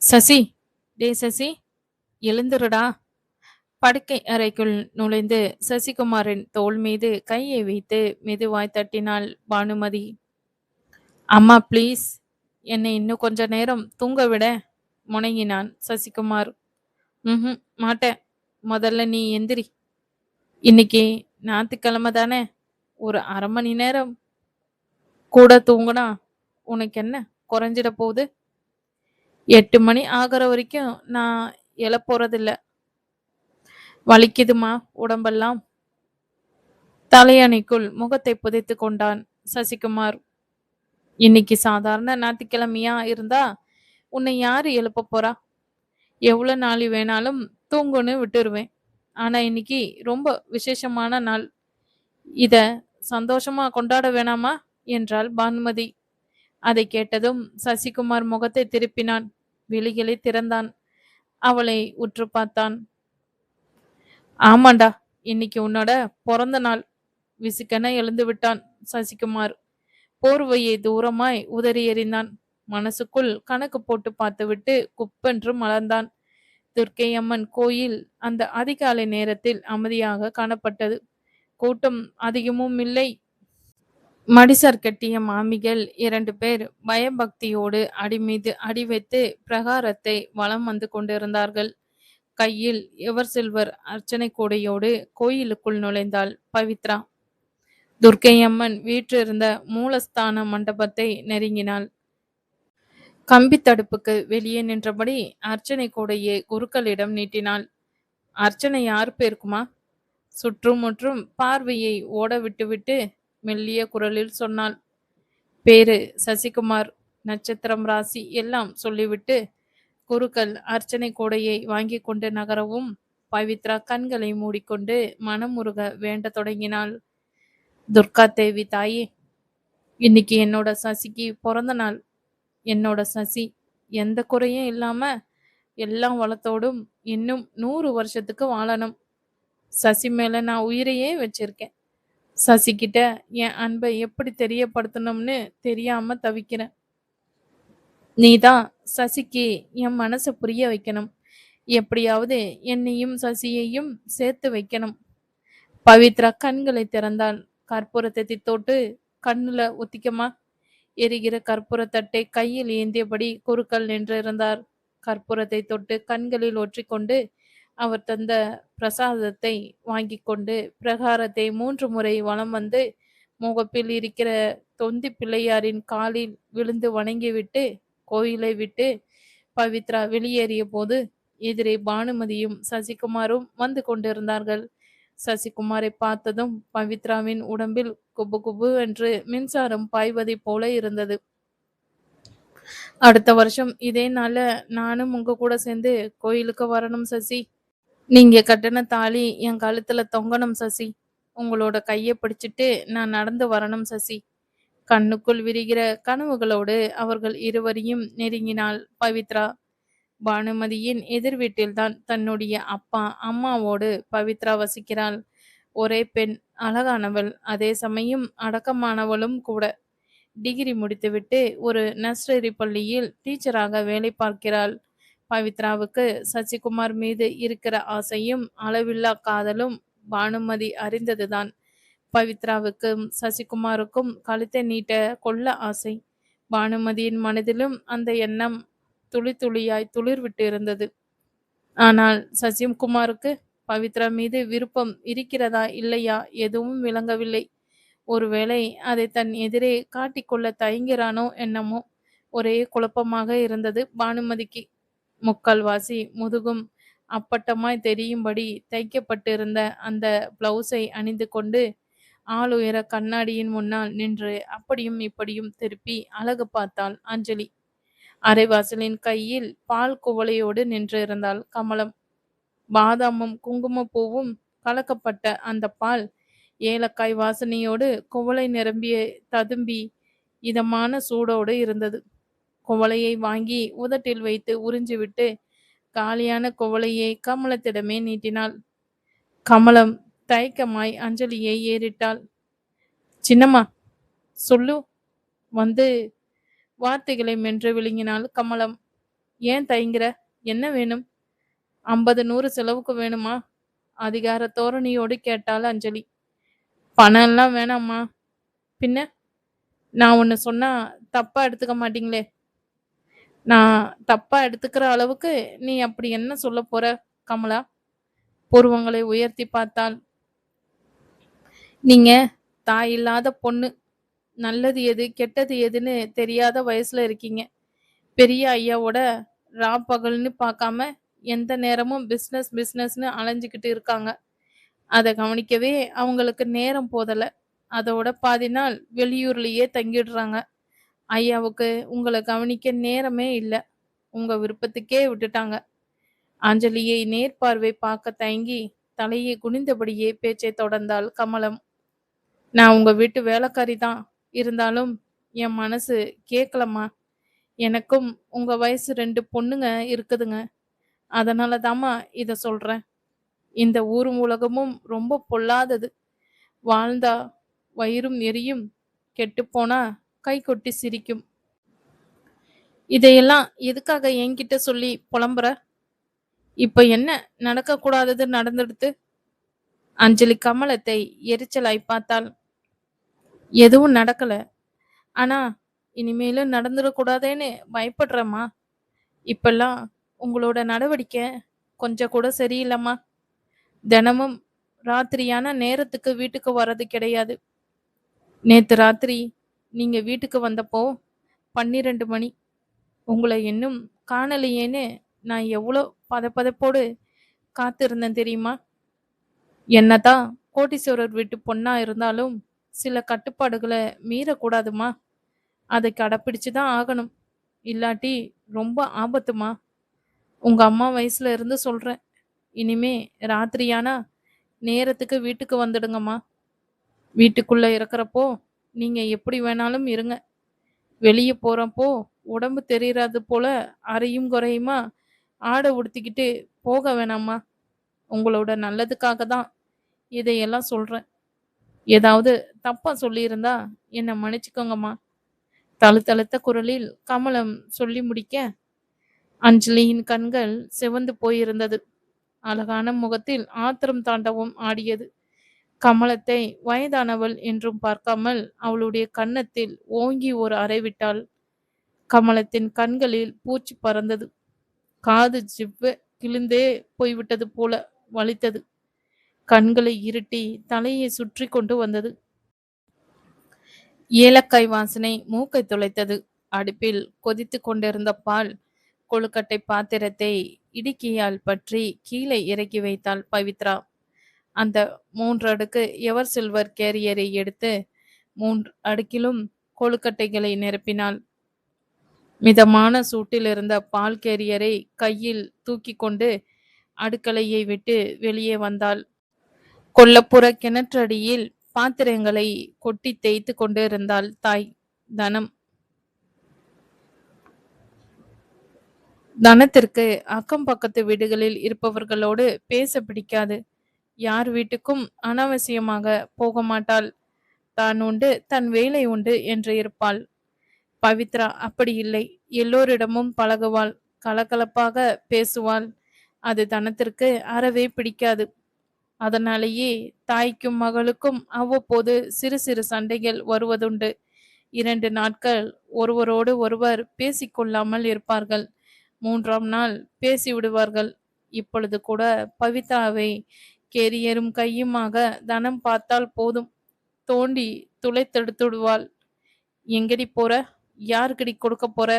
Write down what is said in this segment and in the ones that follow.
சசி, டேய் சசி, எழுந்துருடா. படுக்கை அறைக்குள் நுழைந்து சசிகுமாரின் தோள் மீது கையை வைத்து மெதுவாய் தட்டினாள் பானுமதி. அம்மா ப்ளீஸ், என்னை இன்னும் கொஞ்ச நேரம் தூங்க விட முனகினான் சசிகுமார். ம், மாட்டேன். முதல்ல நீ எந்திரி. இன்னைக்கு ஞாயிற்றுக்கிழமை தானே, ஒரு அரை மணி நேரம் கூட தூங்குனா உனக்கு என்ன குறைஞ்சிட போகுது? 8 மணி ஆகிற வரைக்கும் நான் எழப்போறதில்ல. வலிக்குதுமா உடம்பெல்லாம்? தலையணைக்குள் முகத்தை புதைத்து கொண்டான் சசிகுமார். இன்னைக்கு சாதாரண ஞாயிற்றுக்கிழமையா இருந்தா உன்னை யாரு எழுப்ப போறா? எவ்வளவு நாள் வேணாலும் தூங்குன்னு விட்டுருவேன். ஆனா இன்னைக்கு ரொம்ப விசேஷமான நாள். இத சந்தோஷமா கொண்டாட வேணாமா என்றாள் பானுமதி. அதை கேட்டதும் சசிகுமார் முகத்தை திருப்பினான். விழிகளை திறந்தான். அவளை உற்று பார்த்தான். ஆமாண்டா, இன்னைக்கு உன்னோட பிறந்த நாள். விசுக்கென எழுந்து விட்டான் சசிகுமார். போர்வையை தூரமாய் உதறி எறிந்தான். மனசுக்குள் கணக்கு போட்டு பார்த்துவிட்டு குப்பென்று மலர்ந்தான். துர்க்கையம்மன் கோயில் அந்த அதிகாலை நேரத்தில் அமைதியாக காணப்பட்டது. கூட்டம் அதிகமும் இல்லை. மடிசர் கட்டிய மாமிகள் 2 பேர் பயபக்தியோடு அடி மீது அடி வைத்து பிரகாரத்தை வலம் வந்து கொண்டிருந்தார்கள். கையில் எவர் சில்வர் அர்ச்சனை கூடையோடு கோயிலுக்குள் நுழைந்தாள் பவித்ரா. துர்க்கையம்மன் வீற்றிருந்த மூலஸ்தான மண்டபத்தை நெருங்கினாள். கம்பி தடுப்புக்கு வெளியே நின்றபடி அர்ச்சனை கூடையை குருக்களிடம் நீட்டினாள். அர்ச்சனை யார் பேருக்குமா? சுற்றும் முற்றும் பார்வையை ஓட விட்டுவிட்டு மெல்லிய குரலில் சொன்னாள். பேரு சசிகுமார், நட்சத்திரம் ராசி எல்லாம் சொல்லிவிட்டு குருக்கள் அர்ச்சனை கூடையை வாங்கி கொண்டு நகரவும் பவித்ரா கண்களை மூடிக்கொண்டு மனமுருக வேண்ட தொடங்கினாள். துர்கா தேவி தாயே, இன்னைக்கு என்னோட சசிக்கு பிறந்த நாள். என்னோட சசி எந்த குறையும் இல்லாம எல்லா வளத்தோடும் இன்னும் 100 வருஷத்துக்கு வாழணும். சசி மேல நான் உயிரையே வச்சிருக்கேன். சசி கிட்ட என் அன்பை எப்படி தெரியப்படுத்தணும்னு தெரியாம தவிக்கிறேன். நீதான் சசிக்கு என் மனசை புரிய வைக்கணும். எப்படியாவது என்னையும் சசியையும் சேர்த்து வைக்கணும். பவித்ரா கண்களை திறந்தாள். கற்பூரத்தை தொட்டு கண்ணுல ஒத்திக்கமா. எரிகிற கற்பூர தட்டை கையில் ஏந்தியபடி குருக்கள் நின்றிருந்தார். கற்பூரத்தை தொட்டு கண்களில் ஒற்றிக்கொண்டு அவர் தந்த பிரசாதத்தை வாங்கி கொண்டு பிரகாரத்தை 3 முறை வலம் வந்து முகப்பில் இருக்கிற தொந்தி பிள்ளையாரின் காலில் விழுந்து வணங்கிவிட்டு கோயிலை விட்டு பவித்ரா வெளியேறிய போது எதிரே பானுமதியும் சசிகுமாரும் வந்து கொண்டிருந்தார்கள். சசிகுமாரை பார்த்ததும் பவித்ராவின் உடம்பில் குபு குபு என்று மின்சாரம் பாய்வதை போல இருந்தது. அடுத்த வருஷம் இதே நாள்ல நானும் உங்க கூட சேர்ந்து கோயிலுக்கு வரணும் சசி. நீங்க கட்டின தாலி என் கழுத்துல தொங்கணும் சசி. உங்களோட கையை பிடிச்சிட்டு நான் நடந்து வரணும் சசி. கண்ணுக்குள் விரிகிற கனவுகளோடு அவர்கள் இருவரையும் நெருங்கினாள் பவித்ரா. பானுமதியின் எதிர் வீட்டில்தான் தன்னுடைய அப்பா அம்மாவோடு பவித்ரா வசிக்கிறாள். ஒரே பெண், அழகானவள், அதே சமயம் அடக்கமானவளும் கூட. டிகிரி முடித்துவிட்டு ஒரு நர்சரி பள்ளியில் டீச்சராக வேலை பார்க்கிறாள். பவித்ராவுக்கு சசிகுமார் மீது இருக்கிற ஆசையும் அளவில்லா காதலும் பானுமதி அறிந்ததுதான். பவித்ராவுக்கும் சசிகுமாருக்கும் கழுத்தை நீட்ட கொள்ள ஆசை. பானுமதியின் மனதிலும் அந்த எண்ணம் துளி துளியாய் துளிர்விட்டு இருந்தது. ஆனால் சசிகுமாருக்கு பவித்ரா மீது விருப்பம் இருக்கிறதா இல்லையா எதுவும் விளங்கவில்லை. ஒருவேளை அதை தன் எதிரே காட்டிக்கொள்ள தயங்கிறானோ என்னமோ. ஒரே குழப்பமாக இருந்தது பானுமதிக்கு. முக்கால்வாசி முதுகும் அப்பட்டமாய் தெரியும்படி தைக்கப்பட்டிருந்த அந்த பிளவுஸை அணிந்து கொண்டு ஆளுயர கண்ணாடியின் முன்னால் நின்று அப்படியும் இப்படியும் திருப்பி அழகு பார்த்தாள் அஞ்சலி. அரைவாசலின் கையில் பால் குவளையோடு நின்று இருந்தாள் கமலம். பாதாமும் குங்குமப்பூவும் கலக்கப்பட்ட அந்த பால் ஏலக்காய் வாசனையோடு குவளை நிரம்பிய ததும்பி இதமான சூடோடு இருந்தது. குவளையை வாங்கி உதட்டில் வைத்து உறிஞ்சிவிட்டு காலியான குவளையை கமலத்திடமே நீட்டினாள். கமலம் தயக்கமாய் அஞ்சலியை ஏறிட்டாள். சின்னம்மா சொல்லு வந்து வார்த்தைகளை மென்று விழுங்கினாள் கமலம். ஏன் தயங்குற? என்ன வேணும்? 50, 100 செலவுக்கு வேணுமா? அதிகார தோரணையோடு கேட்டாள் அஞ்சலி. பணம்லாம் வேணாம்மா. பின்ன? நான் ஒண்ணு சொன்னா தப்பா எடுத்துக்க மாட்டீங்களே? நான் தப்பா எடுத்துக்கிற அளவுக்கு நீ அப்படி என்ன சொல்லப் போற கமலா? புருவங்களை உயர்த்தி பார்த்தாள். நீங்க தாய் இல்லாத பொண்ணு. நல்லது எது கெட்டது எதுன்னு தெரியாத வயசுல இருக்கீங்க. பெரிய ஐயாவோட பகல்னு பார்க்காம எந்த நேரமும் பிஸ்னஸ் பிஸ்னஸ்னு அலைஞ்சுக்கிட்டு இருக்காங்க. அதை கவனிக்கவே அவங்களுக்கு நேரம் போதல. அதோட பாதி நாள் வெளியூர்லயே தங்கிடுறாங்க. ஐயாவுக்கு உங்களை கவனிக்க நேரமே இல்லை. உங்க விருப்பத்துக்கே விட்டுட்டாங்க. அஞ்சலியை நேர்பார்வை பார்க்க தயங்கி தலையை குனிந்தபடியே பேச்சை தொடர்ந்தாள் கமலம். நான் உங்க வீட்டு வேலைக்காரி தான். இருந்தாலும் என் மனசு கேட்கலம்மா. எனக்கும் உங்க வயசு 2 பொண்ணுங்க இருக்குதுங்க. அதனால தாம்மா இத சொல்றேன். இந்த ஊரும் உலகமும் ரொம்ப பொல்லாதது. வாழ்ந்தா வயிறும் எரியும், கெட்டுப்போனா கை கொட்டி சிரிக்கும். இதையெல்லாம் எதுக்காக என்கிட்ட சொல்லி புலம்புற? இப்ப என்ன நடக்கக்கூடாதது நடந்துடுத்து? அஞ்சலி கமலத்தை எரிச்சலாய் பார்த்தாள். எதுவும் நடக்கல. ஆனா இனிமேலும் நடந்துடக்கூடாதேன்னு பயப்படுறேம்மா. இப்பெல்லாம் உங்களோட நடவடிக்கை கொஞ்சம் கூட சரியில்லைம்மா. தினமும் ராத்திரியான நேரத்துக்கு வீட்டுக்கு வர்றது கிடையாது. நேத்து ராத்திரி நீங்க வீட்டுக்கு வந்தப்போ 12 மணி. உங்களை இன்னும் காணலையேன்னு நான் எவ்வளோ பதப்பதப்போடு காத்திருந்தேன் தெரியுமா? என்னதான் கோட்டீஸ்வரர் வீட்டு பொண்ணா இருந்தாலும் சில கட்டுப்பாடுகளை மீறக்கூடாதுமா. அதை கடைப்பிடிச்சு தான் ஆகணும். இல்லாட்டி ரொம்ப ஆபத்துமா. உங்க அம்மா வயசுல இருந்து சொல்றேன். இனிமே ராத்திரியானா நேரத்துக்கு வீட்டுக்கு வந்துடுங்கம்மா. வீட்டுக்குள்ள இருக்கிறப்போ நீங்க எப்படி வேணாலும் இருங்க. வெளியே போறப்போ உடம்பு தெரியறது போல அரையும் குறையுமா ஆடை உடுத்திக்கிட்டு போக வேணாம்மா. உங்களோட நல்லதுக்காக தான் இதையெல்லாம் சொல்றேன். ஏதாவது தப்பா சொல்லியிருந்தா என்னை மன்னிச்சுக்கோங்கம்மா. தழுதழுத்த குரலில் கமலம் சொல்லி முடிக்க அஞ்சலியின் கண்கள் சிவந்து போயிருந்தது. அழகான முகத்தில் ஆத்திரம் தாண்டவம் ஆடியது. கமலத்தை வயதானவள் என்றும் பார்க்காமல் அவளுடைய கன்னத்தில் ஓங்கி ஒரு அறை விட்டாள். கமலத்தின் கண்களில் பூச்சி பறந்தது. காது ஜிவ்வ கிழிந்தே போய்விட்டது போல வலித்தது. கண்களை இருட்டி தலையை சுற்றி கொண்டு வந்தது. ஏலக்காய் வாசனை மூக்கை துளைத்தது. அடுப்பில் கொதித்து கொண்டிருந்த பால் கொழுக்கட்டை பாத்திரத்தை இடுக்கியால் பற்றி கீழே இறக்கி வைத்தாள் பவித்ரா. அந்த 3 அடுக்கு எவர் சில்வர் கேரியரை எடுத்து 3 அடுக்கிலும் கொழுக்கட்டைகளை நிரப்பினாள். மிதமான சூட்டில் இருந்த பால் கேரியரை கையில் தூக்கி கொண்டு அடுக்கலையை விட்டு வெளியே வந்தாள். கொல்லப்புற கிணற்றடியில் பாத்திரங்களை கொட்டி தேய்த்து கொண்டு இருந்தாள் தாய் தனம். தனத்திற்கு அக்கம் பக்கத்து வீடுகளில் இருப்பவர்களோடு பேச பிடிக்காது. யார் வீட்டுக்கும் அனாவசியமாக போக மாட்டாள். தான் உண்டு தன் வேலை உண்டு என்று இருப்பாள். பவித்ரா அப்படி இல்லை. எல்லோரிடமும் பழகுவாள், கலகலப்பாக பேசுவாள். அது தனத்திற்கு அறவே பிடிக்காது. அதனாலேயே தாய்க்கும் மகளுக்கும் அவ்வப்போது சிறு சிறு சண்டைகள் வருவதுண்டு. 2 நாட்கள் ஒருவரோடு ஒருவர் பேசிக்கொள்ளாமல் இருப்பார்கள். 3ஆம் நாள் பேசிவிடுவார்கள். இப்பொழுது கூட பவித்ராவை கேரியரும் கையுமாக தனம் பார்த்தால் போதும், தோண்டி துளைத்தெடுத்துடுவாள். எங்கடி போற? யாருக்கடி கொடுக்க போற?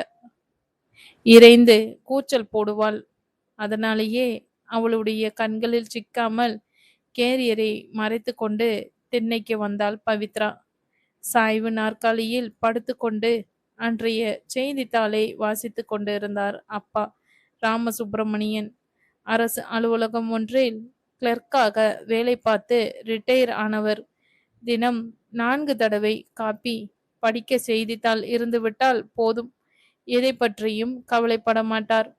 இறைந்து கூச்சல் போடுவாள். அதனாலேயே அவளுடைய கண்களில் சிக்காமல் கேரியரை மறைத்து கொண்டு திண்ணைக்கு வந்தாள் பவித்ரா. சாய்வு நாற்காலியில் படுத்துக்கொண்டு அன்றைய செய்தித்தாளை வாசித்து கொண்டிருந்தார் அப்பா ராமசுப்பிரமணியன். அரசு அலுவலகம் ஒன்றில் கிளர்க்காக வேலை பார்த்து ரிட்டையர் ஆனவர். தினம் 4 தடவை காப்பி படிக்க செய்தித்தாள் இருந்துவிட்டால் போதும். எதை பற்றியும் கவலைப்பட மாட்டார்.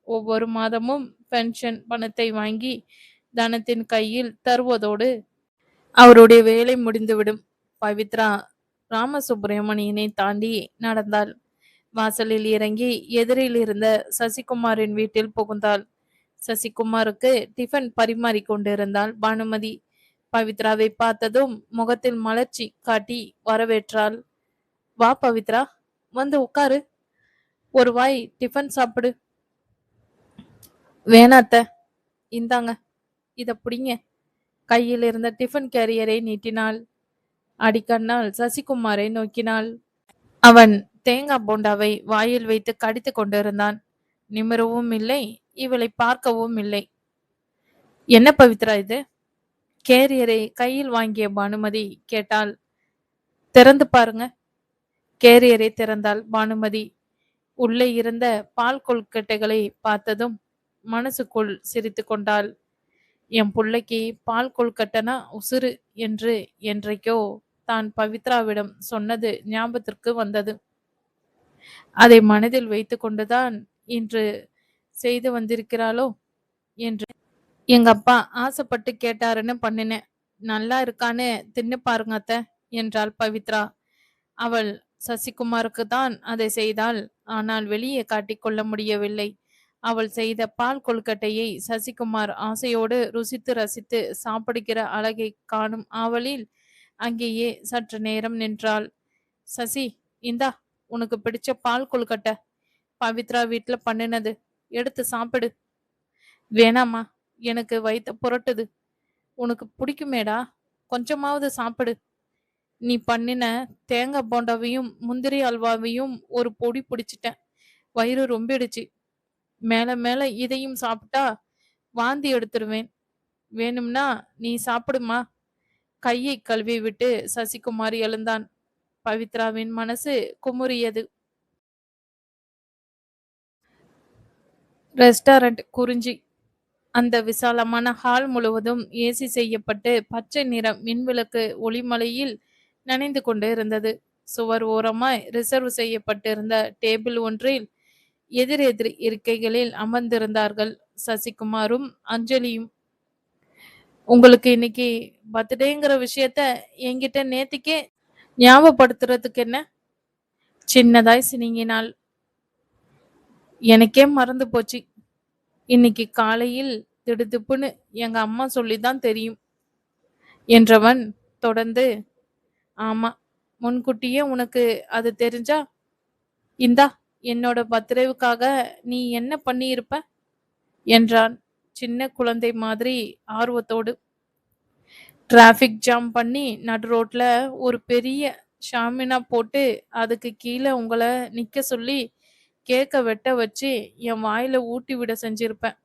ஒவ்வொரு மாதமும் பென்ஷன் பணத்தை வாங்கி தனத்தின் கையில் தருவதோடு அவருடைய வேலை முடிந்துவிடும். பவித்ரா ராமசுப்பிரமணியனை தாண்டி நடந்தாள். வாசலில் இறங்கி எதிரில் இருந்த சசிகுமாரின் வீட்டில் புகுந்தாள். சசிகுமாருக்கு டிஃபன் பரிமாறிக் கொண்டிருந்தாள் பானுமதி. பவித்ராவை பார்த்ததும் முகத்தில் மலர்ச்சி காட்டி வரவேற்றாள். வா பவித்ரா, வந்து உட்காரு, ஒரு வாய் டிஃபன் சாப்பிடு. வேணாத்த, இந்தாங்க, இத பிடிங்க. கையில் இருந்த டிஃபன் கேரியரை நீட்டினாள். அடிக்கண்ணால் சசிகுமாரை நோக்கினாள். அவன் தேங்காய் போண்டாவை வாயில் வைத்து கடித்து கொண்டிருந்தான். நிமிரவும் இல்லை, இவளை பார்க்கவும் இல்லை. என்ன பவித்ரா இது? கேரியரை கையில் வாங்கிய பானுமதி கேட்டாள். திறந்து பாருங்க. கேரியரை திறந்தாள் பானுமதி. உள்ளே இருந்த பால் கொழுக்கட்டைகளை பார்த்ததும் மனசுக்குள் சிரித்து கொண்டாள். என் புள்ளைக்கு பால் கொழுக்கட்டனா உசுறு என்று என்றைக்கோ தான் பவித்ராவிடம் சொன்னது ஞாபகத்திற்கு வந்தது. அதை மனதில் வைத்து கொண்டுதான் இன்று செய்து வந்திருக்கிறாளோ என்று எங்க அப்பா ஆசைப்பட்டு கேட்டாருன்னு பண்ணினேன். நல்லா இருக்கான்னு தின்னு பாருங்க அத்த என்றாள் பவித்ரா. அவள் சசிகுமாருக்கு தான் அதை செய்தாள். ஆனால் வெளியே காட்டிக்கொள்ள முடியவில்லை. அவள் செய்த பால் கொழுக்கட்டையை சசிகுமார் ஆசையோடு ருசித்து ரசித்து சாப்பிடுகிற அழகை காணும் ஆவலில் அங்கேயே சற்று நேரம் நின்றாள். சசி, இந்தா உனக்கு பிடிச்ச பால் கொழுக்கட்டை, பவித்ரா வீட்டுல பண்ணினது, எடுத்து சாப்பிடு. வேணாமா, எனக்கு வயித்த புரட்டுது. உனக்கு பிடிக்குமேடா, கொஞ்சமாவது சாப்பிடு. நீ பண்ணின தேங்காய் போண்டாவையும் முந்திரி அல்வாவையும் ஒரு பொடி பிடிச்சிட்டேன். வயிறு ரொம்பிடுச்சு. மேல மேல இதையும் சாப்பிட்டா வாந்தி எடுத்துருவேன். வேணும்னா நீ சாப்பிடுமா. கையை கழுவி விட்டு சசிகுமார் எழுந்தான். பவித்ராவின் மனசு குமுறியது. ரெஸ்டாரண்ட் குறிஞ்சி. அந்த விசாலமான ஹால் முழுவதும் ஏசி செய்யப்பட்டு பச்சை நிற மின்விளக்கு ஒளிமலையில் நனைந்து கொண்டு இருந்தது. சுவர் ஓரமாய் ரிசர்வ் செய்யப்பட்டிருந்த டேபிள் ஒன்றில் எதிரெதிர் இருக்கைகளில் அமர்ந்திருந்தார்கள் சசிகுமாரும் அஞ்சலியும். உங்களுக்கு இன்னைக்கு பர்த்டேங்கிற விஷயத்த என்கிட்ட நேத்திக்கே ஞாபகப்படுத்துறதுக்கு என்ன? சின்னதாய் சினிங்கினாள். எனக்கே மறந்து போச்சு. இன்னைக்கு காலையில் திடுதிப்புன்னு எங்க அம்மா சொல்லிதான் தெரியும் என்றவன் தொடர்ந்து, ஆமா, முன்கூட்டியே உனக்கு அது தெரிஞ்சா இந்தா என்னோட பர்த்டேவுக்காக நீ என்ன பண்ணியிருப்ப என்றான் சின்ன குழந்தை மாதிரி ஆர்வத்தோடு. டிராஃபிக் ஜாம் பண்ணி நடு ரோட்ல ஒரு பெரிய ஷாமினா போட்டு அதுக்கு கீழே உங்களை நிக்க சொல்லி கேக்க வெட்ட வச்சு என் வாயில ஊட்டி விட செஞ்சிருப்பேன்.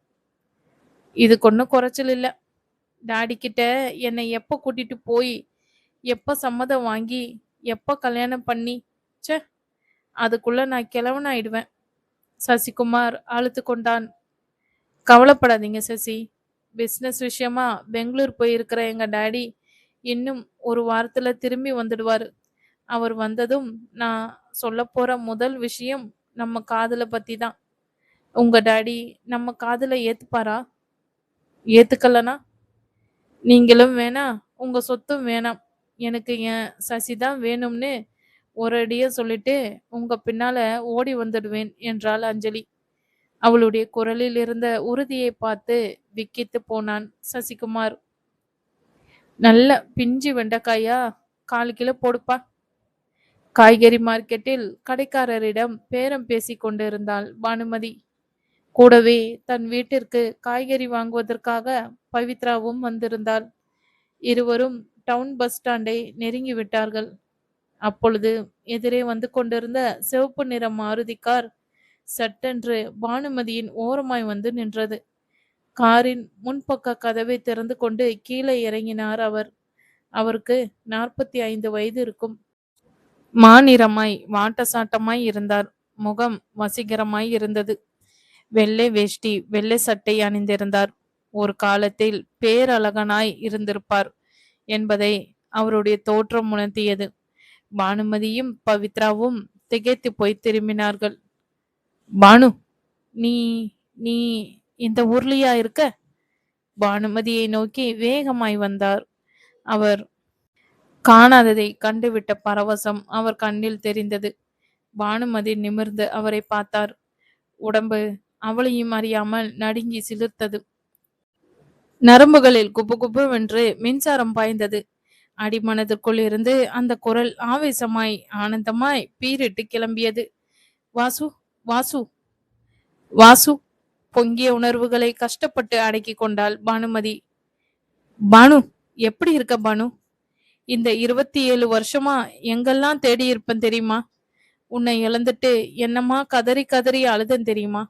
இதுக்கு ஒன்றும் குறைச்சல் இல்லை. டாடி கிட்ட என்னை எப்போ கூட்டிட்டு போய் எப்போ சம்மதம் வாங்கி எப்போ கல்யாணம் பண்ணி சே அதுக்குள்ள நான் கிழவனாயிடுவேன். சசிகுமார் அழுத்து கொண்டான். கவலைப்படாதீங்க சசி. பிஸ்னஸ் விஷயமா பெங்களூர் போயிருக்கிற எங்க டாடி இன்னும் ஒரு வாரத்துல திரும்பி வந்துடுவாரு. அவர் வந்ததும் நான் சொல்ல போற முதல் விஷயம் நம்ம காதலை பத்தி தான். உங்க டாடி நம்ம காதலை ஏத்துப்பாரா? ஏத்துக்கலனா நீங்களும் வேணாம், உங்க சொத்தும் வேணாம், எனக்கு என் சசி தான் வேணும்னு ஒரு அடியா சொல்லிட்டு உங்க பின்னால ஓடி வந்துடுவேன் என்றாள் அஞ்சலி. அவளுடைய குரலில் இருந்த உறுதியை பார்த்து விக்கித்து போனான் சசிகுமார். நல்ல பிஞ்சு வெண்டைக்காயா, 4 கிலோ போடுப்பா. காய்கறி மார்க்கெட்டில் கடைக்காரரிடம் பேரம் பேசி கொண்டிருந்தாள் பானுமதி. கூடவே தன் வீட்டிற்கு காய்கறி வாங்குவதற்காக பவித்ராவும் வந்திருந்தாள். இருவரும் டவுன் பஸ் ஸ்டாண்டை நெருங்கி விட்டார்கள். அப்பொழுது எதிரே வந்து கொண்டிருந்த சிவப்பு நிற மாருதி கார் சட்டென்று பானுமதியின் ஓரமாய் வந்து நின்றது. காரின் முன்பக்க கதவை திறந்து கொண்டு கீழே இறங்கினார் அவர். அவருக்கு 45 வயது இருக்கும். மாநிறமாய் வாட்ட சாட்டமாய் இருந்தார். முகம் வசீகரமாய் இருந்தது. வெள்ளை வேஷ்டி வெள்ளை சட்டை அணிந்திருந்தார். ஒரு காலத்தில் பேரழகனாய் இருந்திருப்பார் என்பதை அவருடைய தோற்றம் உணர்த்தியது. பானுமதியும் பவித்ராவும் திகைத்து போய் திரும்பினார்கள். பானு, நீ நீ இந்த ஊர்லயா இருக்க? பானுமதியை நோக்கி வேகமாய் வந்தார் அவர். காணாததை கண்டுவிட்ட பரவசம் அவர் கண்ணில் தெரிந்தது. பானுமதி நிமிர்ந்து அவரை பார்த்தார். உடம்பு அவளையும் அறியாமல் நடுங்கி சிலிர்த்தது. நரம்புகளில் குப்பு குப்புவென்று மின்சாரம் பாய்ந்தது. அடிமனதிற்குள் இருந்து அந்த குரல் ஆவேசமாய் ஆனந்தமாய் பீரிட்டு கிளம்பியது. வாசு, வாசு, வாசு! பொங்கிய உணர்வுகளை கஷ்டப்பட்டு அடக்கி கொண்டாள் பானுமதி. பானு, எப்படி இருக்க பானு? இந்த 27 வருஷமா எங்கெல்லாம் தேடி இருப்பேன் தெரியுமா? உன்னை இழந்துட்டு என்னம்மா கதறி கதறி அழுதன் தெரியுமா?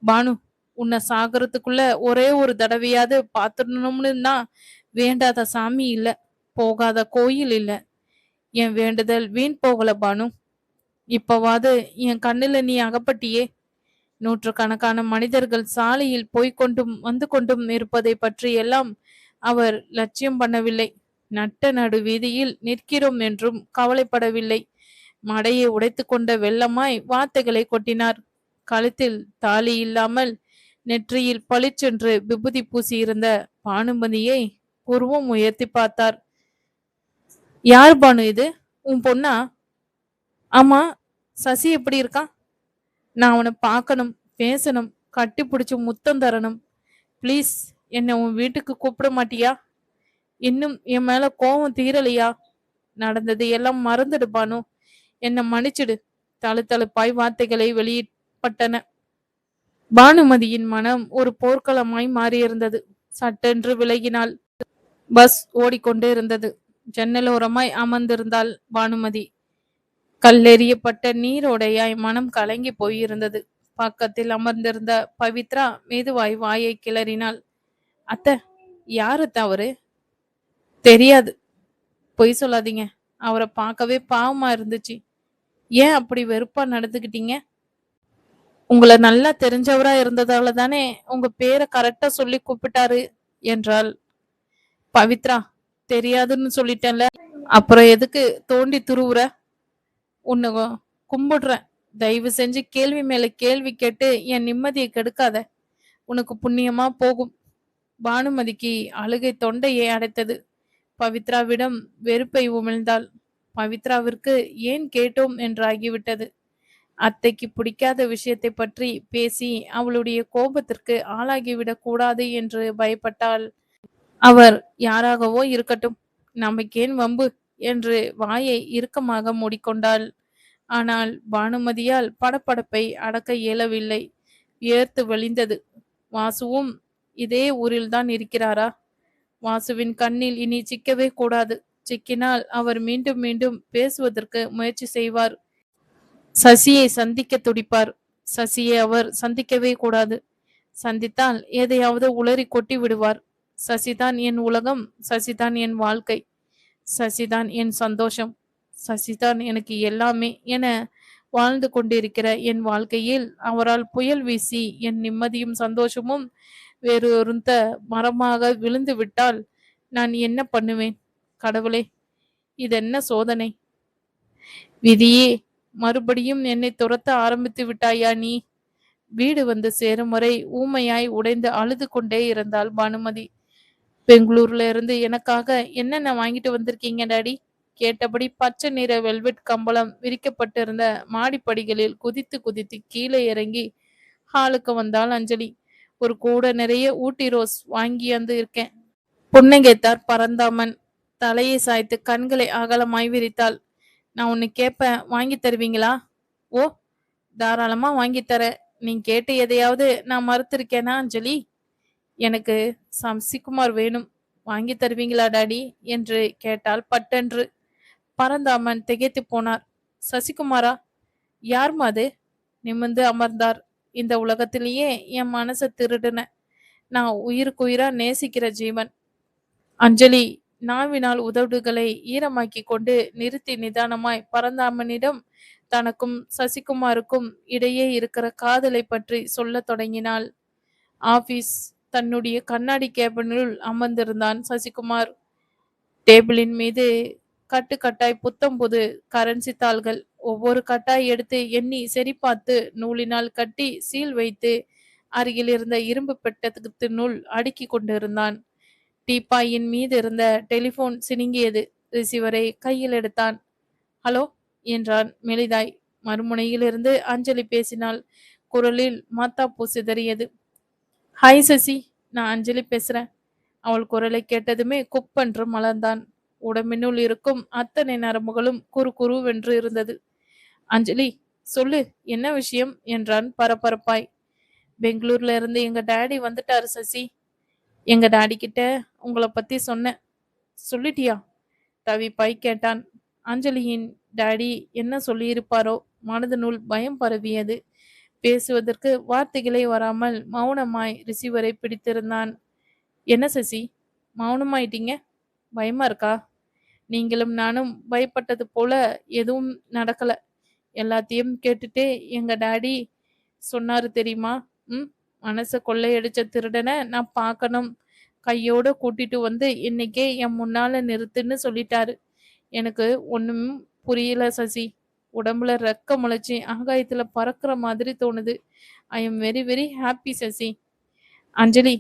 பானு, உன்னை சாகரத்துக்குள்ள ஒரே ஒரு தடவையாவது பார்த்துடணும்னு தான் வேண்டாத சாமி இல்ல, போகாத கோயில் இல்ல. என் வேண்டுதல் வீண் போகல பானு. இப்பவாது என் கண்ணுல நீ அகப்பட்டியே. நூற்றுக்கணக்கான மனிதர்கள் சாலையில் போய்கொண்டும் வந்து கொண்டும் இருப்பதை பற்றி எல்லாம் அவர் லட்சியம் பண்ணவில்லை. நட்ட நடு வீதியில் நிற்கிறோம் என்றும் கவலைப்படவில்லை. மடையை உடைத்து கொண்ட வெள்ளமாய் வார்த்தைகளை கொட்டினார். கழுத்தில் தாலி இல்லாமல் நெற்றியில் பளிச்சென்று விபூதி பூசியிருந்த பானுமதியை புருவம் உயர்த்தி பார்த்தார். யார் பானு இது? உன் பொண்ணா? ஆமா. சசி எப்படி இருக்கான்? நான் அவனை பார்க்கணும், பேசணும், கட்டி பிடிச்சு முத்தம் தரணும். ப்ளீஸ், என்னை உன் வீட்டுக்கு கூப்பிட மாட்டியா? இன்னும் என் மேல கோபம் தீரலையா? நடந்தது எல்லாம் மறந்துடு பானு. என்னை மன்னிச்சிடு. தழுத்தழுப்பாய் வார்த்தைகளை வெளியிட்டன. பானுமதியின் மனம் ஒரு போர்க்களமாய் மாறியிருந்தது. சட்டென்று விலகினாள். பஸ் ஓடிக்கொண்டே இருந்தது. ஜன்னலோரமாய் அமர்ந்திருந்தாள் பானுமதி. கல்லெறியப்பட்ட நீரோடையாய் மனம் கலங்கி போயிருந்தது. பக்கத்தில் அமர்ந்திருந்த பவித்ரா மெதுவாய் வாயை கிளறினாள். அத்தை, யாரு அவரு? தெரியாது. பொய் சொல்லாதீங்க. அவரை பார்க்கவே பாவமா இருந்துச்சு. ஏன் அப்படி வெறுப்பா நடந்துக்கிட்டீங்க? உங்களை நல்லா தெரிஞ்சவரா இருந்ததால தானே உங்க பேரை கரெக்டா சொல்லி கூப்பிட்டாரு என்றாள். பவித்ரா, தெரியாதுன்னு சொல்லிட்டேன்ல, அப்புறம் எதுக்கு தோண்டி துருவுற? உன்னை கும்பிடுறேன். தயவு செஞ்சு கேள்வி மேல கேள்வி கேட்டு என் நிம்மதியை கெடுக்காத. உனக்கு புண்ணியமா போகும். பானுமதிக்கு அழுகை தொண்டையை அடைத்தது. பவித்ராவிடம் வெறுப்பை உமிழ்ந்தாள். பவித்ராவிற்கு ஏன் கேட்டோம் என்றாகிவிட்டது. அத்தைக்கு பிடிக்காத விஷயத்தை பற்றி பேசி அவளுடைய கோபத்திற்கு ஆளாகிவிடக் கூடாது என்று பயப்பட்டாள். அவர் யாராகவோ இருக்கட்டும், நமக்கேன் வம்பு என்று வாயை இறுக்கமாக மூடிக்கொண்டாள். ஆனால் பானுமதியால் படபடப்பை அடக்க இயலவில்லை. வியர்த்து வழிந்தது. வாசுவும் இதே ஊரில்தான் இருக்கிறாரா? வாசுவின் கண்ணில் இனி சிக்கவே கூடாது. சிக்கினால் அவர் மீண்டும் மீண்டும் பேசுவதற்கு முயற்சி செய்வார். சசியை சந்திக்க துடிப்பார். சசியை அவர் சந்திக்கவே கூடாது. சந்தித்தால் எதையாவது உளறி கொட்டி விடுவார். சசிதான் என் உலகம், சசிதான் என் வாழ்க்கை, சசிதான் என் சந்தோஷம், சசிதான் எனக்கு எல்லாமே என வாழ்ந்து கொண்டிருக்கிற என் வாழ்க்கையில் அவரால் புயல் வீசி என் நிம்மதியும் சந்தோஷமும் வேறொருந்த மரமாக விழுந்து விட்டால் நான் என்ன பண்ணுவேன்? கடவுளே, இதென்ன சோதனை? விதியே, மறுபடியும் என்னை துரத்த ஆரம்பித்து விட்டாயா நீ? வீடு வந்து சேரும் வரை ஊமையாய் உடைந்து அழுது கொண்டே இருந்தாள் பானுமதி. பெங்களூர்ல இருந்து எனக்காக என்னென்ன வாங்கிட்டு வந்திருக்கீங்க டாடி? கேட்டபடி பச்சை நிற வெல்வெட் கம்பளம் விரிக்கப்பட்டிருந்த மாடிப்படிகளில் குதித்து குதித்து கீழே இறங்கி ஹாலுக்கு வந்தாள் அஞ்சலி. ஒரு கூட நிறைய ஊட்டி ரோஸ் வாங்கியாந்து இருக்கேன். புன்னகைத்தார் பரந்தாமன். தலையை சாய்த்து கண்களை அகலமாய் விரித்தாள். நான் உன்னை கேட்பேன், வாங்கி தருவீங்களா? ஓ, தாராளமா வாங்கித்தர. நீ கேட்டு எதையாவது நான் மறுத்திருக்கேனா அஞ்சலி? எனக்கு சசிகுமார் வேணும். வாங்கி தருவீங்களா டாடி என்று கேட்டால் பட்டென்று. பரந்தாமன் திகைத்து போனார். சசிகுமாரா? யார்மா அது? நிமிர்ந்து அமர்ந்தார். இந்த உலகத்திலேயே என் மனசை திருடுன, நான் உயிருக்குயிரா நேசிக்கிற ஜீவன். அஞ்சலி நாவினால் உதடுகளை ஈரமாக்கி கொண்டு நிறுத்தி நிதானமாய் பரந்தாமனிடம் தனக்கும் சசிகுமாருக்கும் இடையே இருக்கிற காதலை பற்றி சொல்ல தொடங்கினாள். ஆபீஸ் தன்னுடைய கண்ணாடி கேபினுள் அமர்ந்திருந்தான் சசிகுமார். டேபிளின் மீது கட்டுக்கட்டாய் புத்தம் புது கரன்சி தாள்கள். ஒவ்வொரு கட்டாய் எடுத்து எண்ணி சரி பார்த்து நூலினால் கட்டி சீல் வைத்து அருகில் இருந்த இரும்பு பெட்டகத்தினுள் அடுக்கி கொண்டிருந்தான். டீப்பாயின் மீது இருந்த டெலிபோன் சினுங்கியது. ரிசீவரை கையில் எடுத்தான். ஹலோ என்றான் மெலிதாய். மறுமுனையிலிருந்து அஞ்சலி பேசினாள். குரலில் மாத்தாப்பூ சிதறியது. ஹாய் சசி, நான் அஞ்சலி பேசுறேன். அவள் குரலை கேட்டதுமே குப்பென்று மலர்ந்தான். உடம்பினுள் இருக்கும் அத்தனை நரம்புகளும் குறு குருவென்று இருந்தது. அஞ்சலி, சொல்லு, என்ன விஷயம் என்றான் பரபரப்பாய். பெங்களூர்ல இருந்து எங்க டாடி வந்துட்டாரு சசி. எங்க டாடி கிட்ட உங்களை பத்தி சொன்னேன். சொல்லிட்டியா? தவிப்பாய் கேட்டான். அஞ்சலியின் டாடி என்ன சொல்லியிருப்பாரோ? மனதினுள் பயம் பரவியது. பேசுவதற்கு வார்த்தைகளே வராமல் மௌனமாய் ரிசீவரை பிடித்திருந்தான். என்ன சசி, மௌனமாயிட்டீங்க? பயமா இருக்கா? நீங்களும் நானும் பயப்பட்டது போல எதுவும் நடக்கல. எல்லாத்தையும் கேட்டுட்டு எங்க டாடி சொன்னாரு தெரியுமா? ம், மனச கொள்ளையடிச்ச திருடனை நான் பார்க்கணும், கையோட கூட்டிட்டு வந்து இன்னைக்கே என் முன்னால நிறுத்துன்னு சொல்லிட்டாரு. எனக்கு ஒண்ணும் புரியல சசி. உடம்புல ரெக்க முளைச்சி ஆகாயத்துல பறக்கிற மாதிரி தோணுது. I am very very happy Sasi. Anjali,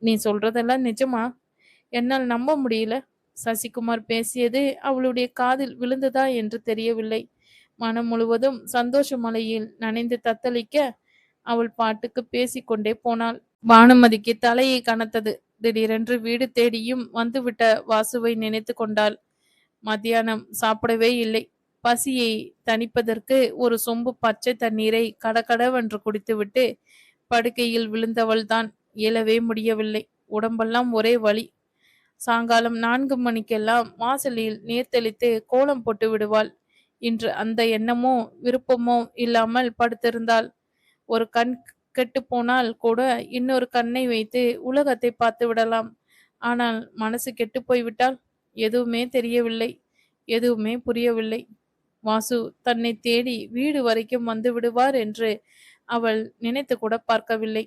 நீ சொல்றதெல்லாம் நிஜமா? என்னால் நம்ப முடியல. சசிகுமார் பேசியது அவளுடைய காதில் விழுந்ததா என்று தெரியவில்லை. மனம் முழுவதும் சந்தோஷ மலையில் நனைந்து தத்தளிக்க அவள் பாட்டுக்கு பேசிக்கொண்டே போனாள். பானுமதிக்கு தலையை கனத்தது. திடீரென்று வீடு தேடியும் வந்துவிட்ட வாசுவை நினைத்து கொண்டாள். மத்தியானம் சாப்பிடவே இல்லை. பசியை தணிப்பதற்கு ஒரு சொம்பு பச்சை தண்ணீரை கடகடவென்று குடித்துவிட்டு படுக்கையில் விழுந்தவள்தான். இயலவே முடியவில்லை. உடம்பெல்லாம் ஒரே வலி. சாயங்காலம் 4 மணிக்கெல்லாம் வாசலில் நீர் தெளித்து கோலம் போட்டு விடுவாள். இன்று அந்த எண்ணமோ விருப்பமோ இல்லாமல் படுத்திருந்தாள். ஒரு கண் கெட்டு போனால் கூட இன்னொரு கண்ணை வைத்து உலகத்தை பார்த்து விடலாம். ஆனால் மனசு கெட்டு போய்விட்டால் எதுவுமே தெரியவில்லை, எதுவுமே புரியவில்லை. வாசு தன்னை தேடி வீடு வரைக்கும் வந்து விடுவார் என்று அவள் நினைத்து கூட பார்க்கவில்லை.